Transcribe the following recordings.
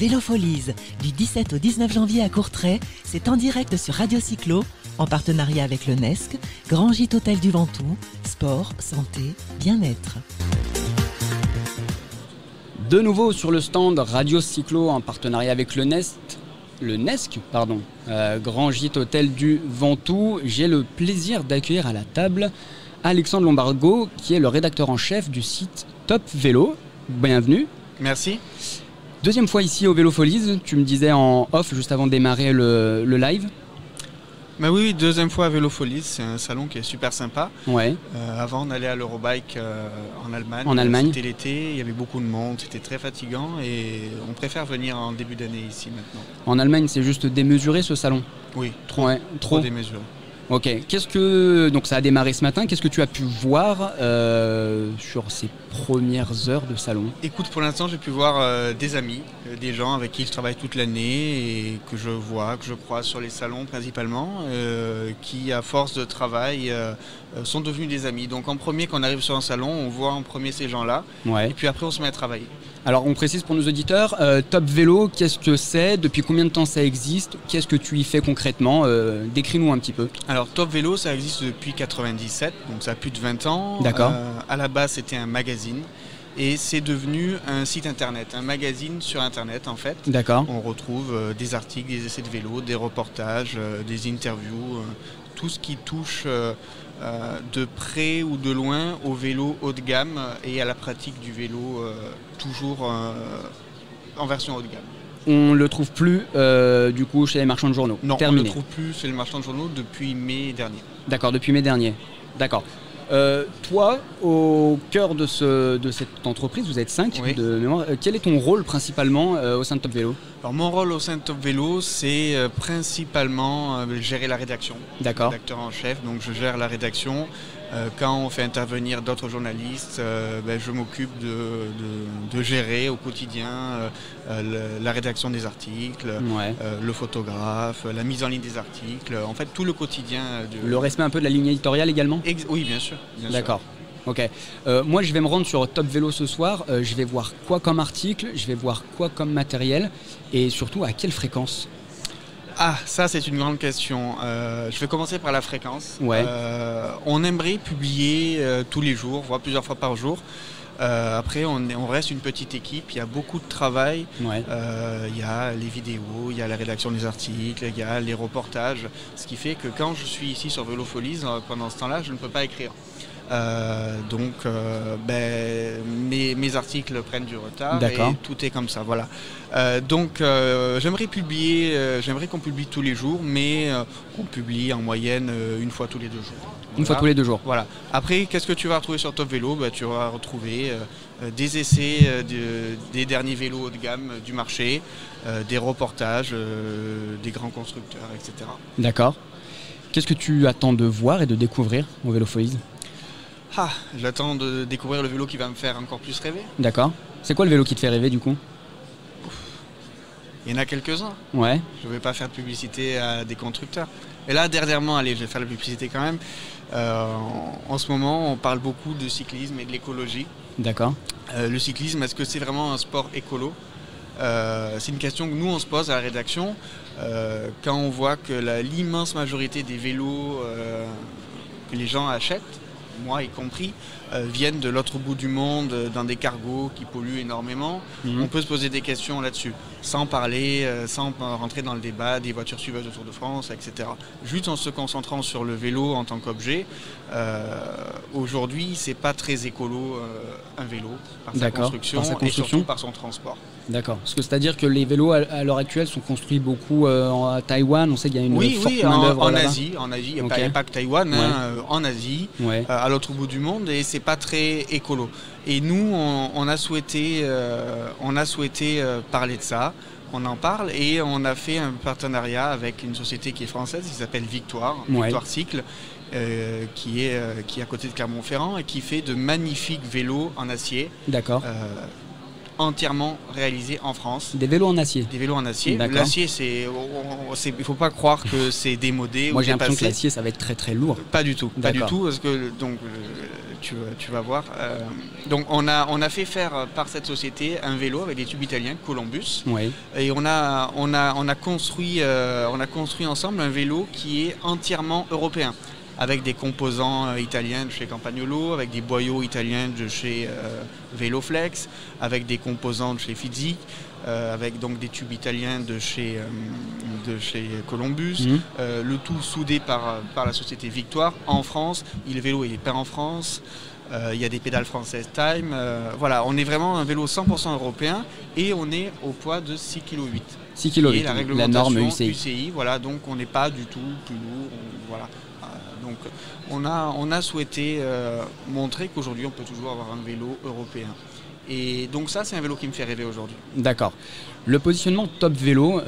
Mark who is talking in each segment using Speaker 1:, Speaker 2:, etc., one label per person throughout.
Speaker 1: Vélofolies, du 17 au 19 janvier à Courtrai, c'est en direct sur Radio Cyclo, en partenariat avec le NESC, Grand Gîte Hôtel du Ventoux, sport, santé, bien-être.
Speaker 2: De nouveau sur le stand Radio Cyclo en partenariat avec le NESC, Grand Gîte Hôtel du Ventoux. J'ai le plaisir d'accueillir à la table Alexandre Lombargo, qui est le rédacteur en chef du site Top Vélo. Bienvenue.
Speaker 3: Merci.
Speaker 2: Deuxième fois ici au Vélofolies, tu me disais en off juste avant de démarrer le live.
Speaker 3: Bah oui, deuxième fois à Vélofolies, c'est un salon qui est super sympa.
Speaker 2: Ouais.
Speaker 3: Avant on allait à l'Eurobike en Allemagne.
Speaker 2: En Allemagne.
Speaker 3: C'était l'été, il y avait beaucoup de monde, c'était très fatigant et on préfère venir en début d'année ici maintenant.
Speaker 2: En Allemagne, c'est juste démesuré ce salon.
Speaker 3: Oui, trop,
Speaker 2: Ouais,
Speaker 3: trop démesuré.
Speaker 2: Ok, donc ça a démarré ce matin, qu'est-ce que tu as pu voir sur ces premières heures de salon?
Speaker 3: Écoute, pour l'instant j'ai pu voir des amis, des gens avec qui je travaille toute l'année et que je vois, que je croise sur les salons principalement, qui à force de travail sont devenus des amis. Donc en premier, quand on arrive sur un salon, on voit en premier ces gens-là,
Speaker 2: Ouais.
Speaker 3: et puis après on se met à travailler.
Speaker 2: Alors on précise pour nos auditeurs, Top Vélo, qu'est-ce que c'est? Depuis combien de temps ça existe? Qu'est-ce que tu y fais concrètement? Décris-nous un petit peu.
Speaker 3: Alors Top Vélo, ça existe depuis 97, donc ça a plus de 20 ans.
Speaker 2: D'accord.
Speaker 3: À la base, c'était un magazine et c'est devenu un site internet, un magazine sur internet en fait.
Speaker 2: D'accord.
Speaker 3: On retrouve des articles, des essais de vélo, des reportages, des interviews, tout ce qui touche de près ou de loin au vélo haut de gamme et à la pratique du vélo toujours en version haut de gamme.
Speaker 2: On le trouve plus du coup chez les marchands de journaux.
Speaker 3: Non,
Speaker 2: Terminé.
Speaker 3: on ne le trouve plus chez les marchands de journaux depuis mai dernier.
Speaker 2: D'accord, depuis mai dernier. D'accord. Toi, au cœur de cette entreprise, vous êtes 5
Speaker 3: Oui.
Speaker 2: de mémoire. Quel est ton rôle principalement au sein de Top Vélo?
Speaker 3: Alors mon rôle au sein de Top Vélo, c'est principalement gérer la rédaction.
Speaker 2: D'accord.
Speaker 3: Rédacteur en chef, donc je gère la rédaction. Quand on fait intervenir d'autres journalistes, je m'occupe de gérer au quotidien la rédaction des articles,
Speaker 2: Ouais.
Speaker 3: le photographe, la mise en ligne des articles, en fait tout le quotidien.
Speaker 2: Le respect un peu de la ligne éditoriale également?
Speaker 3: Oui, bien sûr. Bien sûr.
Speaker 2: D'accord. Ok. Moi, je vais me rendre sur Top Vélo ce soir. Je vais voir quoi comme article, je vais voir quoi comme matériel et surtout à quelle fréquence?
Speaker 3: Ah, ça c'est une grande question. Je vais commencer par la fréquence.
Speaker 2: Ouais.
Speaker 3: On aimerait publier tous les jours, voire plusieurs fois par jour. Après, on reste une petite équipe, il y a beaucoup de travail.
Speaker 2: Ouais.
Speaker 3: Il y a les vidéos, il y a la rédaction des articles, il y a les reportages. Ce qui fait que quand je suis ici sur Vélofolies, pendant ce temps-là, je ne peux pas écrire. Mes articles prennent du retard.
Speaker 2: D'accord.
Speaker 3: Et tout est comme ça, voilà. J'aimerais qu'on publie tous les jours, mais on publie en moyenne une fois tous les 2 jours.
Speaker 2: Une fois tous les 2 jours.
Speaker 3: Voilà. Après, qu'est-ce que tu vas retrouver sur Top Vélo? Tu vas retrouver des essais des derniers vélos haut de gamme du marché, des reportages des grands constructeurs, etc.
Speaker 2: D'accord. Qu'est-ce que tu attends de voir et de découvrir au Vélofolies?
Speaker 3: J'attends de découvrir le vélo qui va me faire encore plus rêver.
Speaker 2: D'accord. C'est quoi le vélo qui te fait rêver du coup?
Speaker 3: Il y en a quelques-uns.
Speaker 2: Ouais.
Speaker 3: Je ne vais pas faire de publicité à des constructeurs. Et là, dernièrement, allez, je vais faire la publicité quand même. En ce moment, on parle beaucoup de cyclisme et de l'écologie.
Speaker 2: D'accord.
Speaker 3: Le cyclisme, est-ce que c'est vraiment un sport écolo? C'est une question que nous, on se pose à la rédaction. Quand on voit que l'immense majorité des vélos que les gens achètent, moi y compris, viennent de l'autre bout du monde dans des cargos qui polluent énormément. On peut se poser des questions là-dessus, sans parler, sans rentrer dans le débat des voitures suiveuses de Tour de France, etc. Juste en se concentrant sur le vélo en tant qu'objet. Aujourd'hui, c'est pas très écolo un vélo par sa construction et surtout par son transport.
Speaker 2: D'accord. Parce que c'est-à-dire que les vélos à l'heure actuelle sont construits beaucoup à Taïwan. On sait qu'il y a une forte main-d'œuvre là-bas.
Speaker 3: En Asie, il n'y a pas que Taïwan,
Speaker 2: Ouais.
Speaker 3: en Asie,
Speaker 2: Ouais.
Speaker 3: à l'autre bout du monde, et c'est pas très écolo. Et nous, on a souhaité parler de ça. On en parle et on a fait un partenariat avec une société qui est française, qui s'appelle Victoire,
Speaker 2: Ouais.
Speaker 3: Victoire Cycle, qui est à côté de Clermont-Ferrand et qui fait de magnifiques vélos en acier.
Speaker 2: D'accord.
Speaker 3: Entièrement réalisés en France.
Speaker 2: Des vélos en acier.
Speaker 3: Des vélos en acier.
Speaker 2: D'accord.
Speaker 3: L'acier, il ne faut pas croire que c'est démodé.
Speaker 2: Moi
Speaker 3: ou
Speaker 2: j'ai l'impression que
Speaker 3: dépassé.
Speaker 2: l'acier ça va être très très lourd.
Speaker 3: Pas du tout,
Speaker 2: D'accord.
Speaker 3: parce que donc tu vas voir. Donc on a fait faire par cette société un vélo avec des tubes italiens, Columbus.
Speaker 2: Oui.
Speaker 3: Et on a construit ensemble un vélo qui est entièrement européen, avec des composants italiens de chez Campagnolo, avec des boyaux italiens de chez Veloflex, avec des composants de chez Fizik, avec donc des tubes italiens de chez Columbus, le tout soudé par la société Victoire en France. Le vélo il est peint en France, il y a des pédales françaises Time. Voilà, on est vraiment un vélo 100% européen et on est au poids de 6,8 kg.
Speaker 2: 6 kg, la norme
Speaker 3: UCI. Voilà, donc on n'est pas du tout plus lourd. Voilà. Donc on a souhaité montrer qu'aujourd'hui on peut toujours avoir un vélo européen. Et donc ça c'est un vélo qui me fait rêver aujourd'hui.
Speaker 2: D'accord. Le positionnement top vélo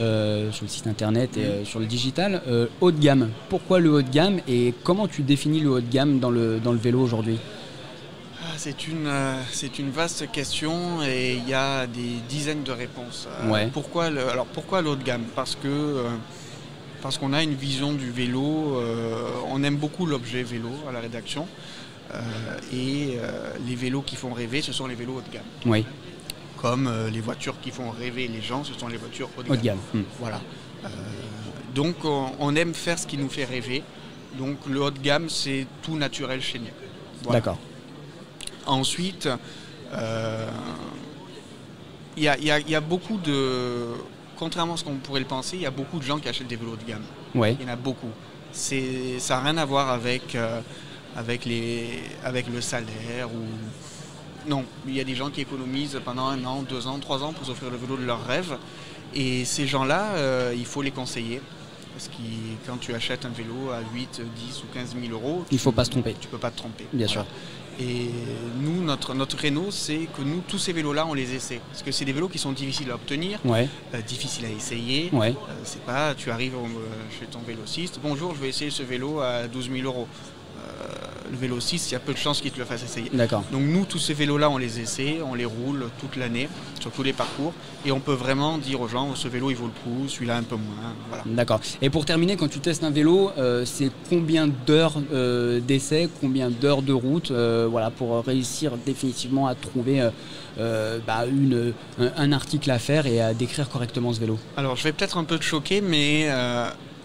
Speaker 2: sur le site internet et sur le digital, haut de gamme. Pourquoi le haut de gamme et comment tu définis le haut de gamme dans le vélo aujourd'hui?
Speaker 3: C'est une vaste question et il y a des dizaines de réponses.
Speaker 2: Ouais.
Speaker 3: Pourquoi le haut de gamme? Parce qu'on a une vision du vélo, on aime beaucoup l'objet vélo à la rédaction et les vélos qui font rêver, ce sont les vélos haut de gamme.
Speaker 2: Oui.
Speaker 3: Comme les voitures qui font rêver les gens, ce sont les voitures haut de gamme.
Speaker 2: Haut de gamme.
Speaker 3: Voilà. Donc on aime faire ce qui nous fait rêver. Donc le haut de gamme, c'est tout naturel chez nous. Voilà.
Speaker 2: D'accord.
Speaker 3: Ensuite, il y a beaucoup de... Contrairement à ce qu'on pourrait le penser, il y a beaucoup de gens qui achètent des vélos de gamme.
Speaker 2: Ouais.
Speaker 3: Il y en a beaucoup. Ça n'a rien à voir avec le salaire. Non, il y a des gens qui économisent pendant 1 an, 2 ans, 3 ans pour s'offrir le vélo de leur rêve. Et ces gens-là, il faut les conseiller. Parce que quand tu achètes un vélo à 8, 10 ou 15 000 euros,
Speaker 2: il ne faut pas se tromper.
Speaker 3: Tu ne peux pas te tromper.
Speaker 2: Bien sûr.
Speaker 3: Et nous, notre créneau, c'est que nous, tous ces vélos-là, on les essaie. Parce que c'est des vélos qui sont difficiles à obtenir, difficiles à essayer. Ouais. C'est pas, tu arrives chez ton vélociste, bonjour, je vais essayer ce vélo à 12 000 euros. Le vélociste, il y a peu de chances qu'il te le fasse essayer.
Speaker 2: D'accord.
Speaker 3: Donc nous, tous ces vélos-là, on les essaie, on les roule toute l'année, sur tous les parcours. Et on peut vraiment dire aux gens, ce vélo, il vaut le coup, celui-là un peu moins. Voilà.
Speaker 2: D'accord. Et pour terminer, quand tu testes un vélo, c'est combien d'heures d'essai, combien d'heures de route voilà, pour réussir définitivement à trouver un article à faire et à décrire correctement ce vélo?
Speaker 3: Alors, je vais peut-être un peu te choquer, mais...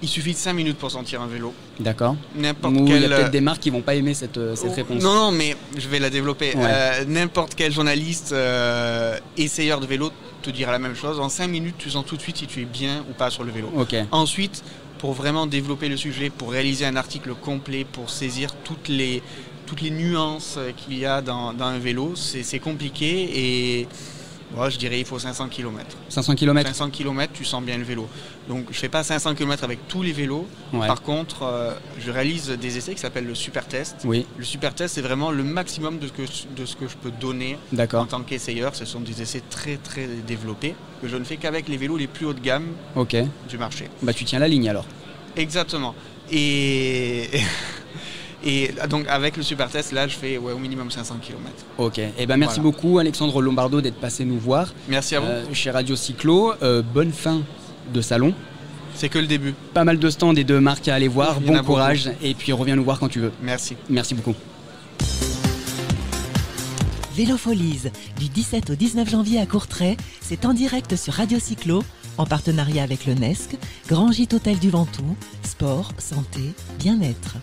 Speaker 3: il suffit de 5 minutes pour sentir un vélo.
Speaker 2: D'accord. Il y a peut-être des marques qui ne vont pas aimer cette réponse.
Speaker 3: Non, mais je vais la développer. Ouais. N'importe quel journaliste essayeur de vélo te dira la même chose. En 5 minutes, tu sens tout de suite si tu es bien ou pas sur le vélo.
Speaker 2: Okay.
Speaker 3: Ensuite, pour vraiment développer le sujet, pour réaliser un article complet, pour saisir toutes les nuances qu'il y a dans un vélo, c'est compliqué et... Ouais, je dirais il faut 500 km.
Speaker 2: 500 km
Speaker 3: 500 km, tu sens bien le vélo. Donc je ne fais pas 500 km avec tous les vélos. Ouais. Par contre, je réalise des essais qui s'appellent le super test.
Speaker 2: Oui.
Speaker 3: Le super test, c'est vraiment le maximum de ce que je peux donner en tant qu'essayeur. Ce sont des essais très très développés que je ne fais qu'avec les vélos les plus haut de gamme du marché.
Speaker 2: Bah tu tiens la ligne alors.
Speaker 3: Exactement. Et donc avec le super test, là je fais au minimum 500 km.
Speaker 2: Ok, et ben merci beaucoup Alexandre Lombardo d'être passé nous voir.
Speaker 3: Merci à vous.
Speaker 2: Chez Radio Cyclo, bonne fin de salon.
Speaker 3: C'est que le début.
Speaker 2: Pas mal de stands et de marques à aller voir, bon courage beaucoup. Et puis reviens nous voir quand tu veux.
Speaker 3: Merci.
Speaker 2: Merci beaucoup.
Speaker 1: Vélofolies, du 17 au 19 janvier à Courtrai, c'est en direct sur Radio Cyclo, en partenariat avec le NESC, Grand Gîte Hôtel du Ventoux, sport, santé, bien-être.